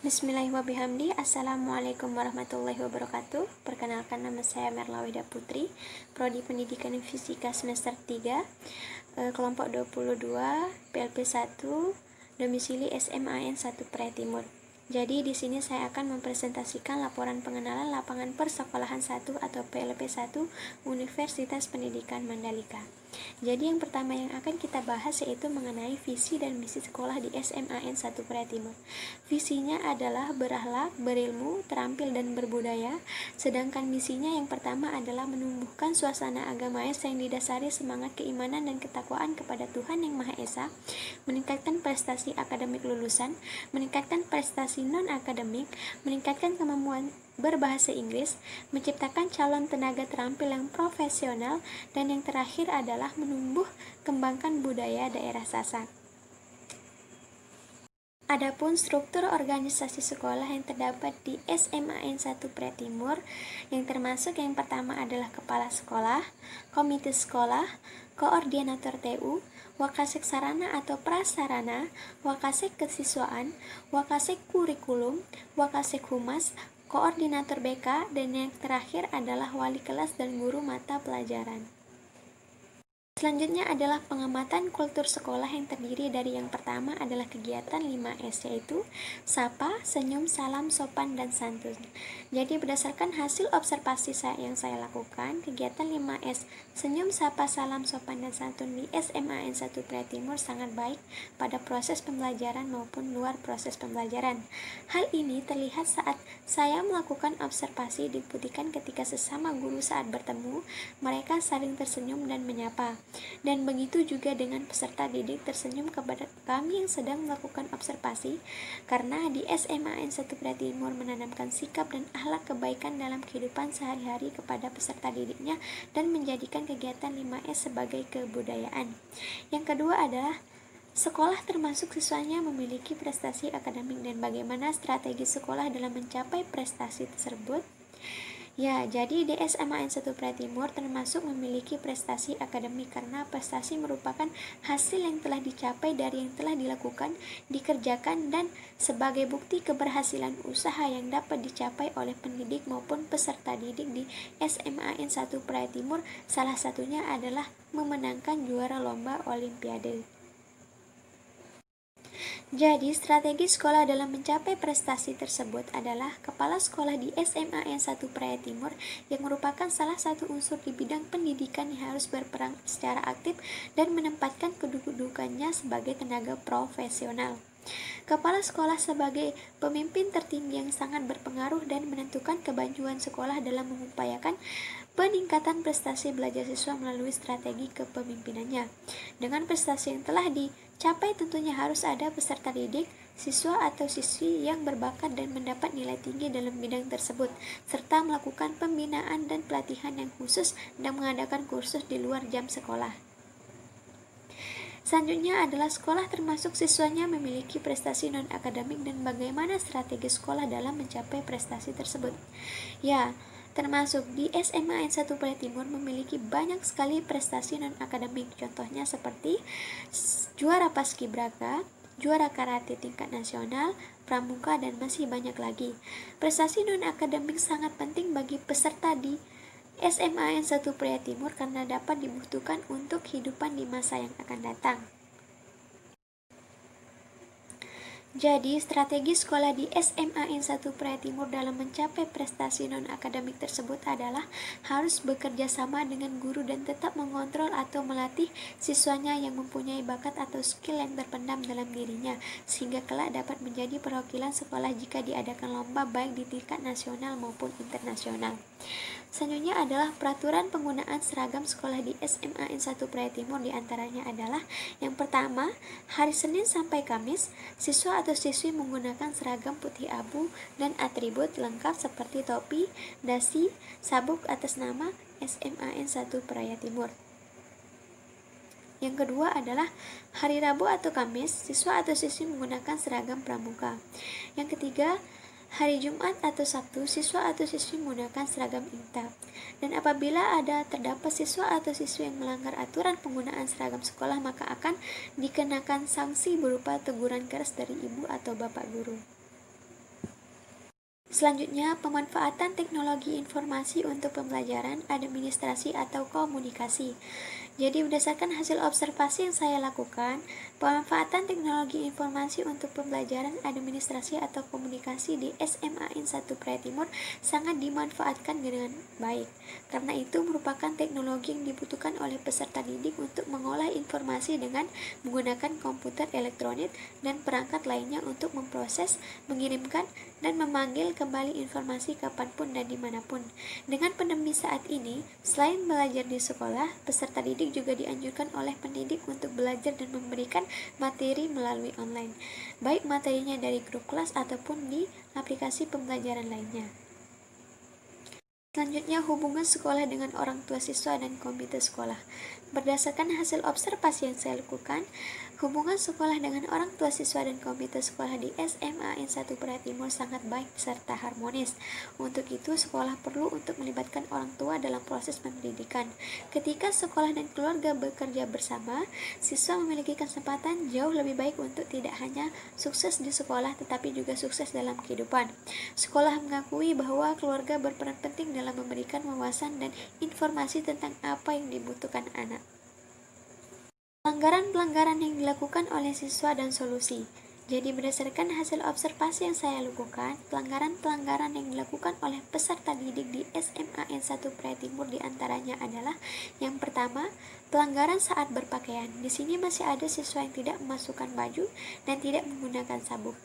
Bismillahirrahmanirrahim. Assalamualaikum warahmatullahi wabarakatuh. Perkenalkan, nama saya Merlawida Putri, Prodi Pendidikan Fisika semester 3, kelompok 22, PLP 1, domisili SMAN 1 Praia Timur. Jadi di sini saya akan mempresentasikan laporan pengenalan lapangan persekolahan 1 atau PLP 1 Universitas Pendidikan Mandalika. Jadi yang pertama yang akan kita bahas yaitu mengenai visi dan misi sekolah di SMAN 1 Praia Timur. Visinya adalah berakhlak, berilmu, terampil, dan berbudaya. Sedangkan misinya yang pertama adalah menumbuhkan suasana agamais yang didasari semangat keimanan dan ketakwaan kepada Tuhan Yang Maha Esa, meningkatkan prestasi akademik lulusan, meningkatkan prestasi non-akademik, meningkatkan kemampuan berbahasa Inggris, menciptakan calon tenaga terampil yang profesional, dan yang terakhir adalah menumbuh kembangkan budaya daerah Sasak. Adapun struktur organisasi sekolah yang terdapat di SMAN 1 Praia Timur yang termasuk yang pertama adalah kepala sekolah, komite sekolah, koordinator TU, wakasek sarana atau prasarana, wakasek kesiswaan, wakasek kurikulum, wakasek humas, koordinator BK, dan yang terakhir adalah wali kelas dan guru mata pelajaran. Selanjutnya adalah pengamatan kultur sekolah yang terdiri dari yang pertama adalah kegiatan 5S, yaitu sapa, senyum, salam, sopan, dan santun. Jadi berdasarkan hasil observasi yang saya lakukan, kegiatan 5S, senyum, sapa, salam, sopan, dan santun di SMAN 1 Praia Timur sangat baik pada proses pembelajaran maupun luar proses pembelajaran. Hal ini terlihat saat saya melakukan observasi dibuktikan ketika sesama guru saat bertemu, mereka saling tersenyum dan menyapa. Dan begitu juga dengan peserta didik tersenyum kepada kami yang sedang melakukan observasi, karena di SMAN 1 Praia Timur menanamkan sikap dan akhlak kebaikan dalam kehidupan sehari-hari kepada peserta didiknya dan menjadikan kegiatan 5S sebagai kebudayaan. Yang kedua adalah sekolah termasuk siswanya memiliki prestasi akademik dan bagaimana strategi sekolah dalam mencapai prestasi tersebut. Ya, jadi di SMAN 1 Praia Timur termasuk memiliki prestasi akademik karena prestasi merupakan hasil yang telah dicapai dari yang telah dilakukan, dikerjakan, dan sebagai bukti keberhasilan usaha yang dapat dicapai oleh pendidik maupun peserta didik di SMAN 1 Praia Timur. Salah satunya adalah memenangkan juara lomba Olimpiade. Jadi, strategi sekolah dalam mencapai prestasi tersebut adalah kepala sekolah di SMAN 1 Praia Timur yang merupakan salah satu unsur di bidang pendidikan yang harus berperan secara aktif dan menempatkan kedudukannya sebagai tenaga profesional. Kepala sekolah sebagai pemimpin tertinggi yang sangat berpengaruh dan menentukan kemajuan sekolah dalam mengupayakan peningkatan prestasi belajar siswa melalui strategi kepemimpinannya. Dengan prestasi yang telah dicapai tentunya harus ada peserta didik, siswa atau siswi yang berbakat dan mendapat nilai tinggi dalam bidang tersebut, serta melakukan pembinaan dan pelatihan yang khusus dan mengadakan kursus di luar jam sekolah. Selanjutnya adalah sekolah termasuk siswanya memiliki prestasi non-akademik dan bagaimana strategi sekolah dalam mencapai prestasi tersebut. Ya, termasuk di SMAN 1 Praia Timur memiliki banyak sekali prestasi non-akademik. Contohnya seperti juara paskibraka, juara karate tingkat nasional, pramuka, dan masih banyak lagi. Prestasi non-akademik sangat penting bagi peserta di SMAN 1 Praia Timur karena dapat dibutuhkan untuk kehidupan di masa yang akan datang. Jadi, strategi sekolah di SMAN 1 Praia Timur dalam mencapai prestasi non-akademik tersebut adalah harus bekerja sama dengan guru dan tetap mengontrol atau melatih siswanya yang mempunyai bakat atau skill yang terpendam dalam dirinya, sehingga kelak dapat menjadi perwakilan sekolah jika diadakan lomba baik di tingkat nasional maupun internasional. Selanjutnya adalah peraturan penggunaan seragam sekolah di SMAN 1 Praia Timur, diantaranya adalah yang pertama, hari Senin sampai Kamis, siswa atau siswi menggunakan seragam putih abu dan atribut lengkap seperti topi, dasi, sabuk atas nama SMAN 1 Praia Timur. Yang kedua adalah hari Rabu atau Kamis, siswa atau siswi menggunakan seragam pramuka. Yang ketiga, hari Jumat atau Sabtu, siswa atau siswi menggunakan seragam intab. Dan apabila terdapat siswa atau siswi yang melanggar aturan penggunaan seragam sekolah, maka akan dikenakan sanksi berupa teguran keras dari ibu atau bapak guru. Selanjutnya, pemanfaatan teknologi informasi untuk pembelajaran, administrasi, atau komunikasi. Jadi berdasarkan hasil observasi yang saya lakukan, pemanfaatan teknologi informasi untuk pembelajaran, administrasi, atau komunikasi di SMA N 1 Prai Timur sangat dimanfaatkan dengan baik. Karena itu merupakan teknologi yang dibutuhkan oleh peserta didik untuk mengolah informasi dengan menggunakan komputer elektronik dan perangkat lainnya untuk memproses, mengirimkan, dan memanggil kembali informasi kapanpun dan dimanapun. Dengan pandemi saat ini, selain belajar di sekolah, peserta didik juga dianjurkan oleh pendidik untuk belajar dan memberikan materi melalui online, baik materinya dari grup kelas ataupun di aplikasi pembelajaran lainnya. Selanjutnya, hubungan sekolah dengan orang tua siswa dan komite sekolah. Berdasarkan hasil observasi yang saya lakukan, hubungan sekolah dengan orang tua siswa dan komite sekolah di SMA N 1 Prai Timur sangat baik serta harmonis. Untuk itu, sekolah perlu untuk melibatkan orang tua dalam proses pendidikan. Ketika sekolah dan keluarga bekerja bersama, siswa memiliki kesempatan jauh lebih baik untuk tidak hanya sukses di sekolah tetapi juga sukses dalam kehidupan. Sekolah mengakui bahwa keluarga berperan penting dalam memberikan wawasan dan informasi tentang apa yang dibutuhkan anak. Pelanggaran-pelanggaran yang dilakukan oleh siswa dan solusi. Jadi berdasarkan hasil observasi yang saya lakukan, pelanggaran-pelanggaran yang dilakukan oleh peserta didik di SMA N 1 Prai Timur diantaranya adalah yang pertama, pelanggaran saat berpakaian. Di sini masih ada siswa yang tidak memasukkan baju dan tidak menggunakan sabuk.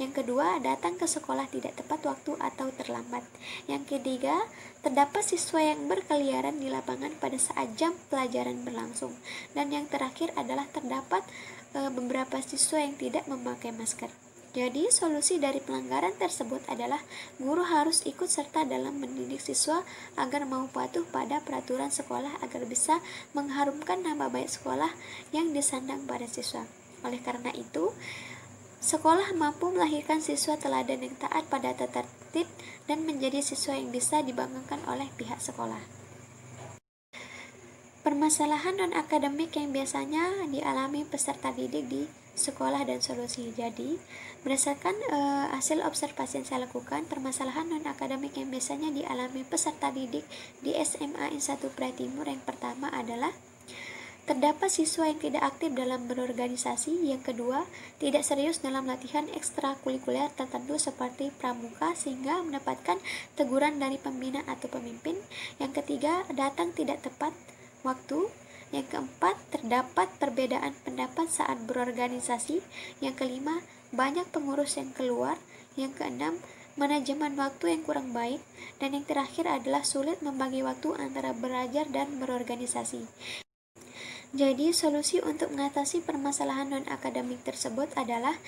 Yang kedua, datang ke sekolah tidak tepat waktu atau terlambat. Yang ketiga, terdapat siswa yang berkeliaran di lapangan pada saat jam pelajaran berlangsung. Dan yang terakhir adalah terdapat beberapa siswa yang tidak memakai masker. Jadi, solusi dari pelanggaran tersebut adalah guru harus ikut serta dalam mendidik siswa agar mau patuh pada peraturan sekolah agar bisa mengharumkan nama baik sekolah yang disandang pada siswa. Oleh karena itu, sekolah mampu melahirkan siswa teladan yang taat pada tata tertib dan menjadi siswa yang bisa dibanggakan oleh pihak sekolah. Permasalahan non-akademik yang biasanya dialami peserta didik di sekolah dan solusi. Jadi, berdasarkan hasil observasi yang saya lakukan, permasalahan non-akademik yang biasanya dialami peserta didik di SMA N 1 Prai Timur yang pertama adalah terdapat siswa yang tidak aktif dalam berorganisasi. Yang kedua, tidak serius dalam latihan ekstrakurikuler tertentu seperti pramuka sehingga mendapatkan teguran dari pembina atau pemimpin. Yang ketiga, datang tidak tepat waktu. Yang keempat, terdapat perbedaan pendapat saat berorganisasi. Yang kelima, banyak pengurus yang keluar. Yang keenam, manajemen waktu yang kurang baik. Dan yang terakhir adalah sulit membagi waktu antara belajar dan berorganisasi. Jadi, solusi untuk mengatasi permasalahan non-akademik tersebut adalah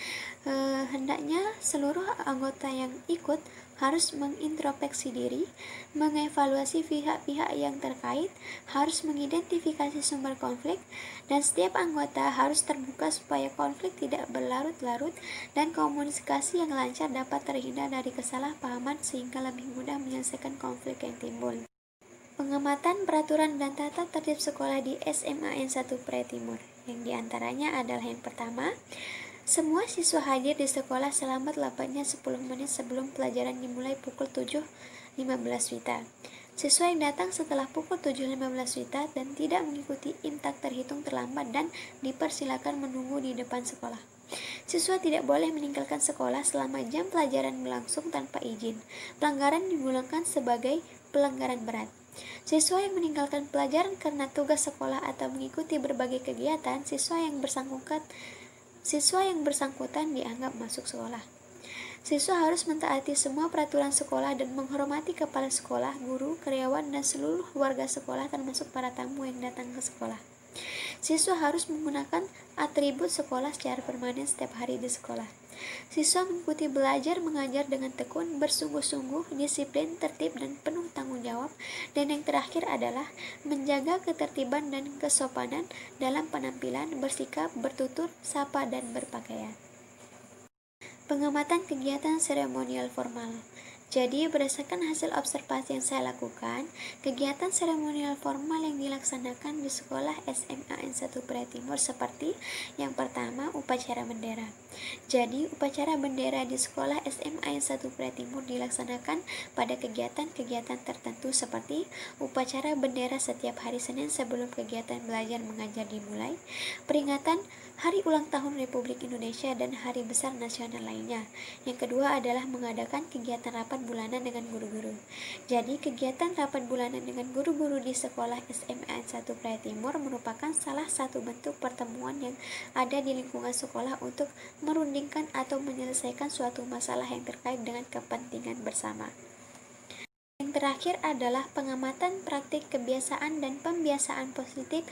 hendaknya seluruh anggota yang ikut harus mengintrospeksi diri, mengevaluasi pihak-pihak yang terkait, harus mengidentifikasi sumber konflik, dan setiap anggota harus terbuka supaya konflik tidak berlarut-larut dan komunikasi yang lancar dapat terhindar dari kesalahpahaman sehingga lebih mudah menyelesaikan konflik yang timbul. Pengamatan peraturan dan tata tertib sekolah di SMA N 1 Prai Timur, yang diantaranya adalah yang pertama, semua siswa hadir di sekolah selambat-lambatnya 10 menit sebelum pelajaran dimulai pukul 7.15 WITA. Siswa yang datang setelah pukul 7.15 WITA dan tidak mengikuti imtak terhitung terlambat dan dipersilakan menunggu di depan sekolah. Siswa tidak boleh meninggalkan sekolah selama jam pelajaran berlangsung tanpa izin. Pelanggaran digolongkan sebagai pelanggaran berat. Siswa yang meninggalkan pelajaran karena tugas sekolah atau mengikuti berbagai kegiatan, siswa yang bersangkutan dianggap masuk sekolah. Siswa harus mentaati semua peraturan sekolah dan menghormati kepala sekolah, guru, karyawan, dan seluruh warga sekolah termasuk para tamu yang datang ke sekolah. Siswa harus menggunakan atribut sekolah secara permanen setiap hari di sekolah. Siswa mengikuti belajar mengajar dengan tekun, bersungguh-sungguh, disiplin, tertib, dan penuh tanggung jawab. Dan yang terakhir adalah menjaga ketertiban dan kesopanan dalam penampilan, bersikap, bertutur, sapa, dan berpakaian. Pengamatan kegiatan seremonial formal. Jadi, berdasarkan hasil observasi yang saya lakukan, kegiatan seremonial formal yang dilaksanakan di sekolah SMA N1 Pria Timur seperti yang pertama, upacara bendera. Jadi, upacara bendera di sekolah SMA N1 Pria Timur dilaksanakan pada kegiatan-kegiatan tertentu seperti upacara bendera setiap hari Senin sebelum kegiatan belajar mengajar dimulai, peringatan Hari Ulang Tahun Republik Indonesia dan Hari Besar Nasional lainnya. Yang kedua adalah mengadakan kegiatan rapat bulanan dengan guru-guru. Jadi, kegiatan rapat bulanan dengan guru-guru di sekolah SMA N1 Pria Timur merupakan salah satu bentuk pertemuan yang ada di lingkungan sekolah untuk merundingkan atau menyelesaikan suatu masalah yang terkait dengan kepentingan bersama. Yang terakhir adalah pengamatan praktik kebiasaan dan pembiasaan positif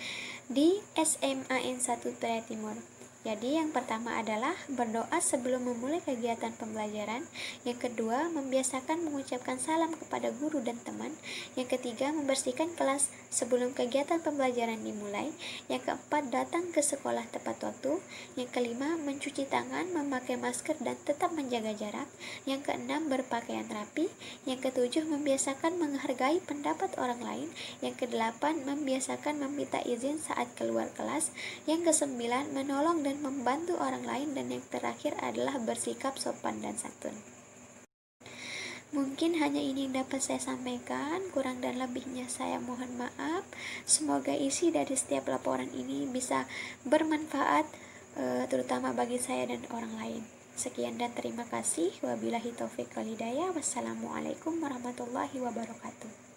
di SMA N1 Pria Timur. Jadi yang pertama adalah berdoa sebelum memulai kegiatan pembelajaran. Yang kedua, membiasakan mengucapkan salam kepada guru dan teman. Yang ketiga, membersihkan kelas sebelum kegiatan pembelajaran dimulai. Yang keempat, datang ke sekolah tepat waktu. Yang kelima, mencuci tangan, memakai masker dan tetap menjaga jarak. Yang keenam, berpakaian rapi. Yang ketujuh, membiasakan menghargai pendapat orang lain. Yang kedelapan, membiasakan meminta izin saat keluar kelas. Yang kesembilan, menolong dan membantu orang lain. Dan yang terakhir adalah bersikap sopan dan santun. Mungkin hanya ini yang dapat saya sampaikan, kurang dan lebihnya saya mohon maaf. Semoga isi dari setiap laporan ini bisa bermanfaat, terutama bagi saya dan orang lain. Sekian dan terima kasih. Wabillahi taufiq wal hidayah. Wassalamualaikum warahmatullahi wabarakatuh.